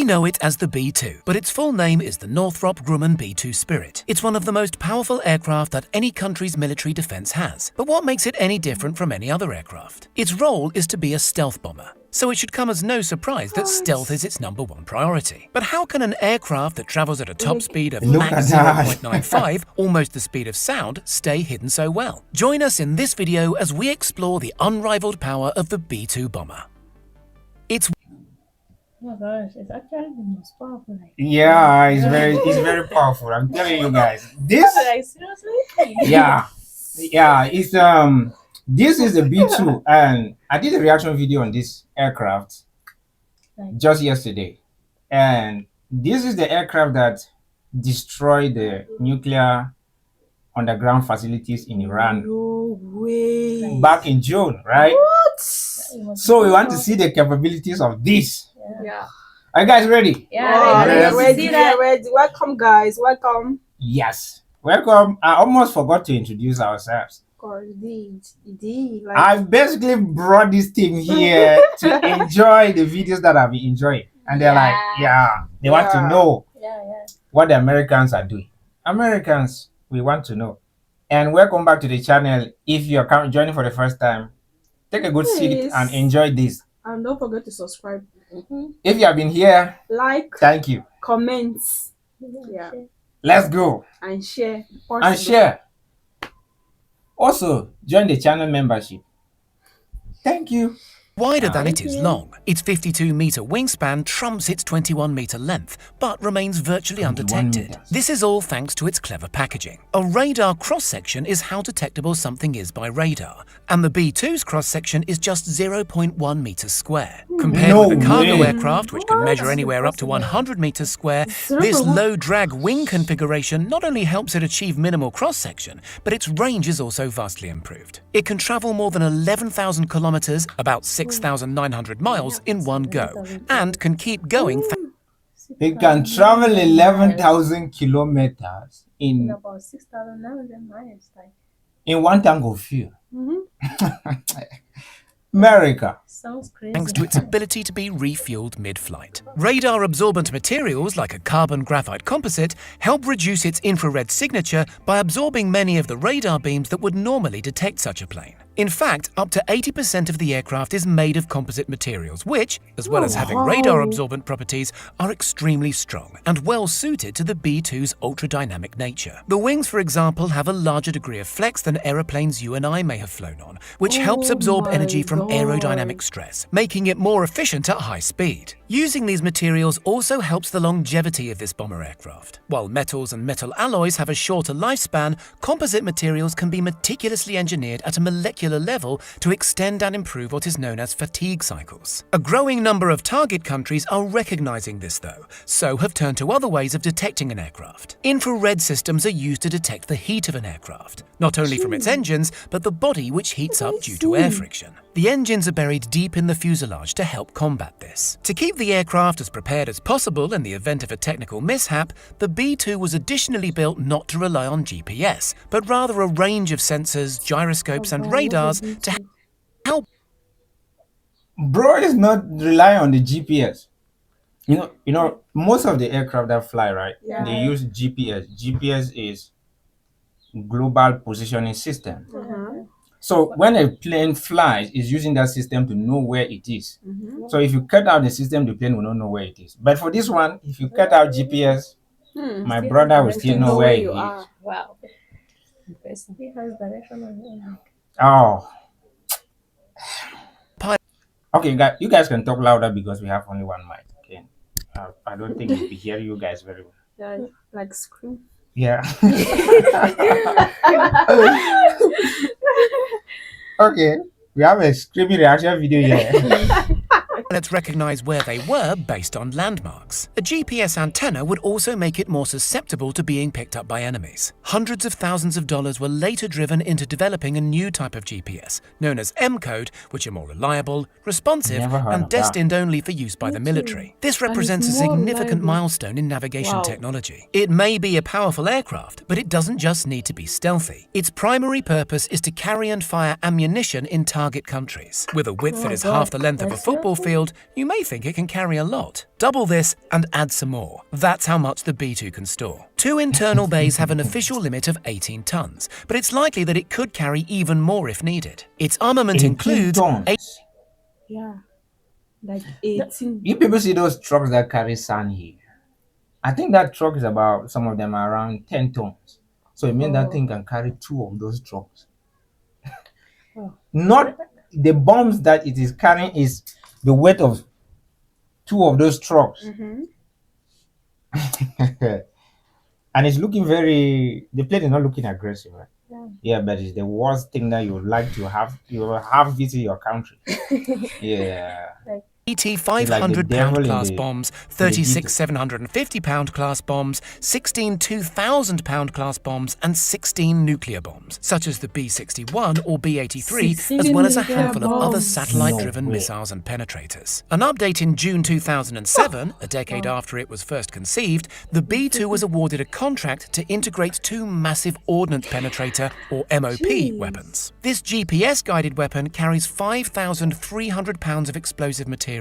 know it as the B-2, but its full name is the Northrop Grumman B-2 Spirit. It's one of the most powerful aircraft that any country's military defense has. But what makes it any different from any other aircraft? Its role is to be a stealth bomber. So it should come as no surprise that stealth is its #1 priority. But how can an aircraft that travels at a top speed of Mach 0.95, almost the speed of sound, stay hidden so well? Join us in this video as we explore the unrivaled power of the B-2 bomber. It's Oh my gosh, it's actually the most powerful. Yeah, it's very powerful. I'm telling you guys. This Like, seriously? yeah, it's this is the B2, and I did a reaction video on this aircraft just yesterday. And this is the aircraft that destroyed the nuclear underground facilities in Iran No way. back in June, right? What? So we want to see the capabilities of this. Yeah. Are you guys ready? Yeah, Yes. Ready. Welcome, guys. Welcome. Yes. Welcome. I almost forgot to introduce ourselves. Of course, indeed. Like, I basically brought this team here to enjoy the videos that I've been enjoying. And they're like, they want to know what the Americans are doing. Americans, we want to know. And welcome back to the channel. If you're joining for the first time, take a good seat and enjoy this. and don't forget to subscribe. If you have been here, Like, thank you. comments, yeah, Let's go. and share. And share. Also, join the channel membership. Thank you. wider than it is long. Its 52-meter wingspan trumps its 21-meter length, but remains virtually 21 undetected. meters. This is all thanks to its clever packaging. A radar cross-section is how detectable something is by radar, and the B-2's cross-section is just 0.1 meters square. Compared No with a cargo way. aircraft, which can measure anywhere up to 100 meters square, this low-drag wing configuration not only helps it achieve minimal cross-section, but its range is also vastly improved. It can travel more than 11,000 kilometers, about 6,900 miles, in one go, and can keep going It can travel 11,000 kilometers in about 6,900 miles. Like, one tank of fuel. America. sounds crazy. thanks to its ability to be refueled mid-flight. Radar-absorbent materials like a carbon graphite composite help reduce its infrared signature by absorbing many of the radar beams that would normally detect such a plane. In fact, up to 80% of the aircraft is made of composite materials, which, as well as having radar-absorbent properties, are extremely strong and well-suited to the B-2's ultra-dynamic nature. The wings, for example, have a larger degree of flex than aeroplanes you and I may have flown on, which helps absorb energy from aerodynamic stress, making it more efficient at high speed. Using these materials also helps the longevity of this bomber aircraft. While metals and metal alloys have a shorter lifespan, composite materials can be meticulously engineered at a molecular level to extend and improve what is known as fatigue cycles. A growing number of target countries are recognizing this though, so have turned to other ways of detecting an aircraft. Infrared systems are used to detect the heat of an aircraft, not only from its engines, but the body which heats up due to air friction. The engines are buried deep in the fuselage to help combat this. To keep the aircraft as prepared as possible in the event of a technical mishap, the B-2 was additionally built not to rely on GPS, but rather a range of sensors, gyroscopes and radars to help. Bro is not relying on the GPS. You know, most of the aircraft that fly, right? Yeah. They use GPS. GPS is global positioning system. So when a plane flies, it's using that system to know where it is. So if you cut out the system, the plane will not know where it is. But for this one, if you cut out GPS, my brother will still know where he is. Wow. He has direction on him. Oh. Okay, guys, you guys can talk louder because we have only one mic. Okay. I don't think we'll be hearing you guys very well. Yeah, like scream. Yeah. Okay, we have a screaming reaction video here. Let's recognize where they were based on landmarks. A GPS antenna would also make it more susceptible to being picked up by enemies. Hundreds of thousands of dollars were later driven into developing a new type of GPS, known as M-code, which are more reliable, responsive, Never heard and of that. destined only for use by the military. This represents a significant milestone in navigation technology. It may be a powerful aircraft, but it doesn't just need to be stealthy. Its primary purpose is to carry and fire ammunition in target countries. With a width that is half the length of a football field, refueled, you may think it can carry a lot. Double this and add some more. That's how much the B-2 can store. 2 internal bays have an official limit of 18 tons, but it's likely that it could carry even more if needed. Its armament 18 includes tons. Yeah. Like 18. You people see those trucks that carry sand here. I think that truck is about, some of them are around 10 tons. So it means that thing can carry 2 of those trucks. Not the bombs that it is carrying is the weight of 2 of those trucks. And it's looking the plane is not looking aggressive, right? Yeah, but it's the worst thing that you would like to have. You will have visit your country. Yeah. ET It's like the 500 devil pound in class the- bombs, in the 36 750 pound class bombs, 16 2,000 pound class bombs, and 16 nuclear bombs, such as the B-61 or B-83, as 16 well as a nuclear handful of other bombs. satellite-driven No way. missiles and penetrators. An update in June 2007, a decade after it was first conceived, the B-2 was awarded a contract to integrate 2 massive ordnance penetrator or MOP weapons. This GPS-guided weapon carries 5,300 pounds of explosive material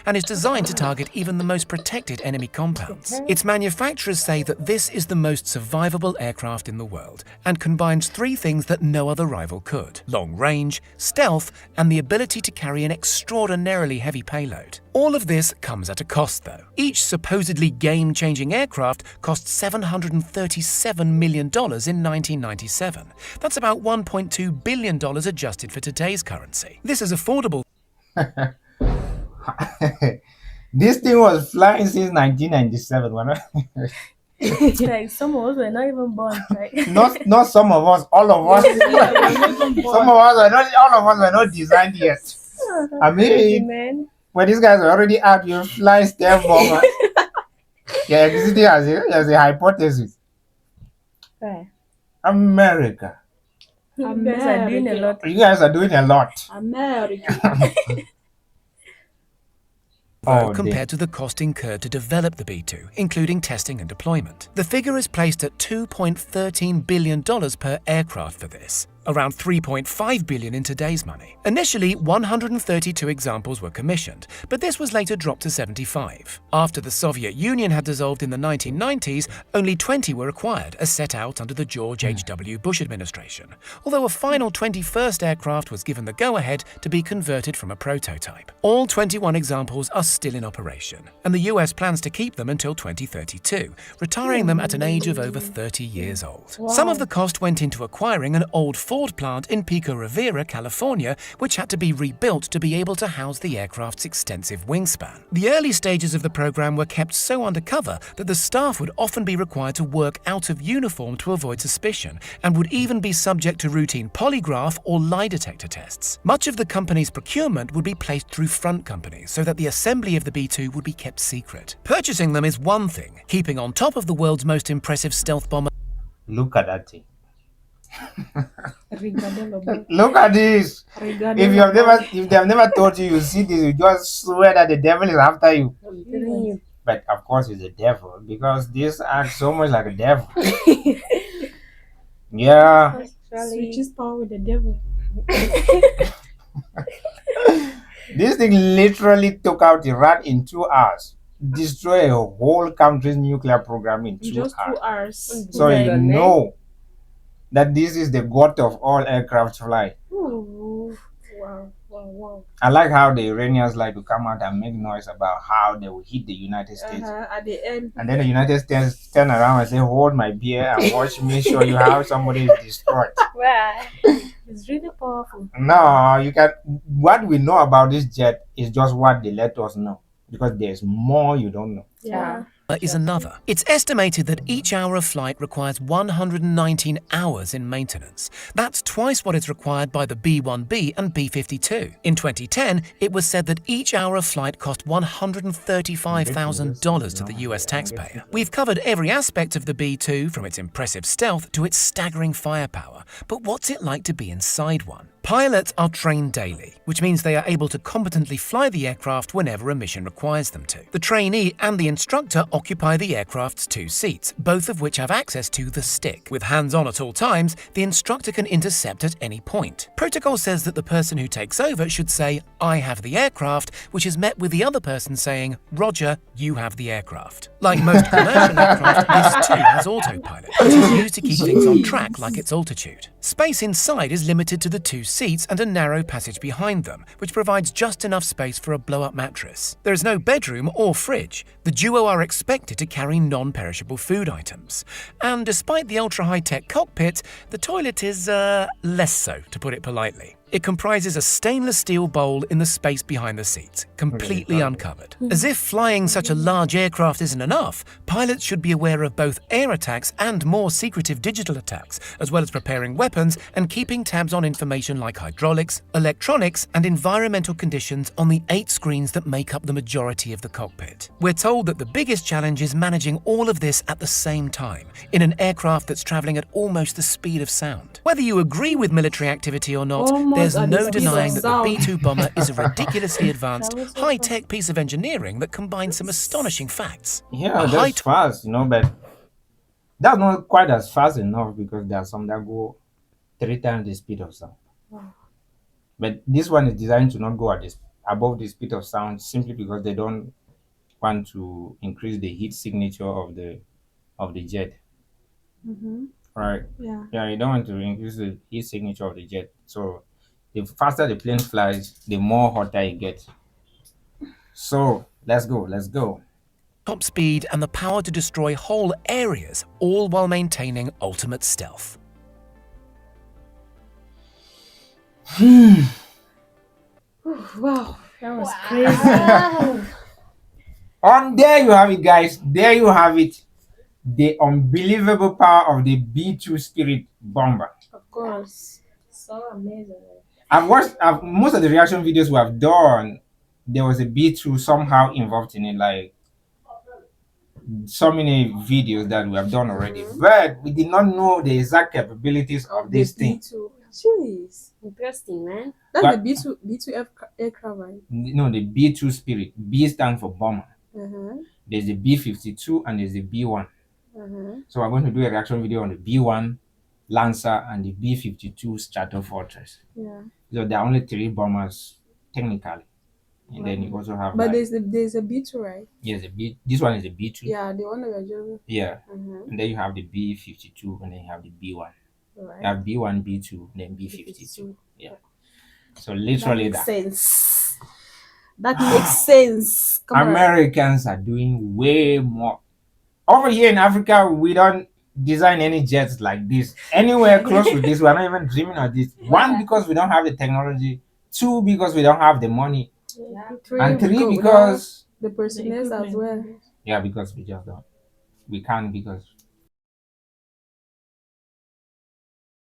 and is designed to target even the most protected enemy compounds. Its manufacturers say that this is the most survivable aircraft in the world and combines 3 things that no other rival could: long range, stealth, and the ability to carry an extraordinarily heavy payload. All of this comes at a cost, though. Each supposedly game-changing aircraft cost $737 million in 1997. That's about $1.2 billion adjusted for today's currency. This is affordable. This thing was flying since 1997. Like some of us were not even born. Like Not some of us, all of us. Some of us are not, all of us are not designed yet. I mean, man. when these guys are already out, you fly step bomber. Yeah, existing as a hypothesis. Right. America. You guys are doing a lot. You guys are doing a lot. America. Oh, compared to the cost incurred to develop the B-2, including testing and deployment. The figure is placed at $2.13 billion per aircraft for this, around $3.5 billion in today's money. Initially, 132 examples were commissioned, but this was later dropped to 75. After the Soviet Union had dissolved in the 1990s, only 20 were acquired, as set out under the George H.W. Bush administration, although a final 21st aircraft was given the go-ahead to be converted from a prototype. All 21 examples are still in operation, and the US plans to keep them until 2032, retiring them at an age of over 30 years old. Some of the cost went into acquiring an old Ford plant in Pico Rivera, California, which had to be rebuilt to be able to house the aircraft's extensive wingspan. The early stages of the program were kept so undercover that the staff would often be required to work out of uniform to avoid suspicion, and would even be subject to routine polygraph or lie detector tests. Much of the company's procurement would be placed through front companies so that the assembly of the B-2 would be kept secret. Purchasing them is one thing, keeping on top of the world's most impressive stealth bomber. Look at that thing. Rigadelo. Look at this. If they have never told you see this, you just swear that the devil is after you. I'm telling you. But of course it's the devil, because this acts so much like a devil. Yeah. Switches power with the devil. This thing literally took out Iran in 2 hours. Destroy a whole country's nuclear program in 2 Just 2 hours. hours. So you know that this is the god of all aircraft flight. Ooh. Wow. I like how the Iranians like to come out and make noise about how they will hit the United States. At the end. And then the United States turn around and say, hold my beer and watch me show you how somebody is destroyed. Wow. It's really powerful. No, you can. What we know about this jet is just what they let us know, because there's more you don't know. Yeah. Is another. It's estimated that each hour of flight requires 119 hours in maintenance. That's twice what is required by the B-1B and B-52. In 2010, it was said that each hour of flight cost $135,000 to the US taxpayer. We've covered every aspect of the B-2, from its impressive stealth to its staggering firepower. But what's it like to be inside one? Pilots are trained daily, which means they are able to competently fly the aircraft whenever a mission requires them to. The trainee and the instructor occupy the aircraft's 2 seats, both of which have access to the stick. With hands-on at all times, the instructor can intercept at any point. Protocol says that the person who takes over should say, "I have the aircraft," which is met with the other person saying, "Roger, you have the aircraft." Like most commercial aircraft, this too has autopilot, which is used to keep things on track like its altitude. Space inside is limited to the 2 seats and a narrow passage behind them, which provides just enough space for a blow-up mattress. There is no bedroom or fridge. The duo are expected to carry non-perishable food items. And despite the ultra-high-tech cockpit, the toilet is, less so, to put it politely. It comprises a stainless steel bowl in the space behind the seats, completely uncovered. As if flying such a large aircraft isn't enough, pilots should be aware of both air attacks and more secretive digital attacks, as well as preparing weapons and keeping tabs on information like hydraulics, electronics, and environmental conditions on the 8 screens that make up the majority of the cockpit. We're told that the biggest challenge is managing all of this at the same time, in an aircraft that's traveling at almost the speed of sound. Whether you agree with military activity or not, there's no denying that the B-2 bomber is a ridiculously advanced, high-tech piece of engineering that combines some astonishing facts. Yeah, that's fast, but that's not quite as fast enough because there are some that go 3 times the speed of sound. Wow. But this one is designed to not go at above the speed of sound simply because they don't want to increase the heat signature of the jet. Mm-hmm. Right? Yeah, you don't want to increase the heat signature of the jet. So the faster the plane flies, the more hotter it gets. So let's go. Top speed and the power to destroy whole areas, all while maintaining ultimate stealth. Wow. That was crazy. And there you have it, guys. There you have it. The unbelievable power of the B-2 Spirit bomber. Of course. So amazing. I've watched most of the reaction videos we have done. There was a B-2 somehow involved in it, like so many videos that we have done already, but we did not know the exact capabilities of this thing. B2. Jeez. Interesting, man. That's But- the B2 aircraft, right? No, the B-2 Spirit. B stands for bomber. Uh-huh. There's the B-52 and there's the B-1. Uh-huh. So we're going to do a reaction video on the B-1 Lancer and the B-52 Stratofortress. Yeah. So there are only 3 bombers technically, and then you also have. But like, there's a B2, right? yes, this one is a B-2. Yeah, the one that we're just. Yeah, Uh-huh. and then you have the B-52, and then you have the B-1. Right. You have B-1, B-2, then B-52. B52. So literally That that. makes sense. That makes sense. Come on. Americans are doing way more. Over here in Africa, we don't design any jets like this. Anywhere close to this, we're not even dreaming of this. 1, because we don't have the technology. 2, because we don't have the money. Yeah. And 3, we don't because have the personnel as well. yeah, because we just don't. We can't because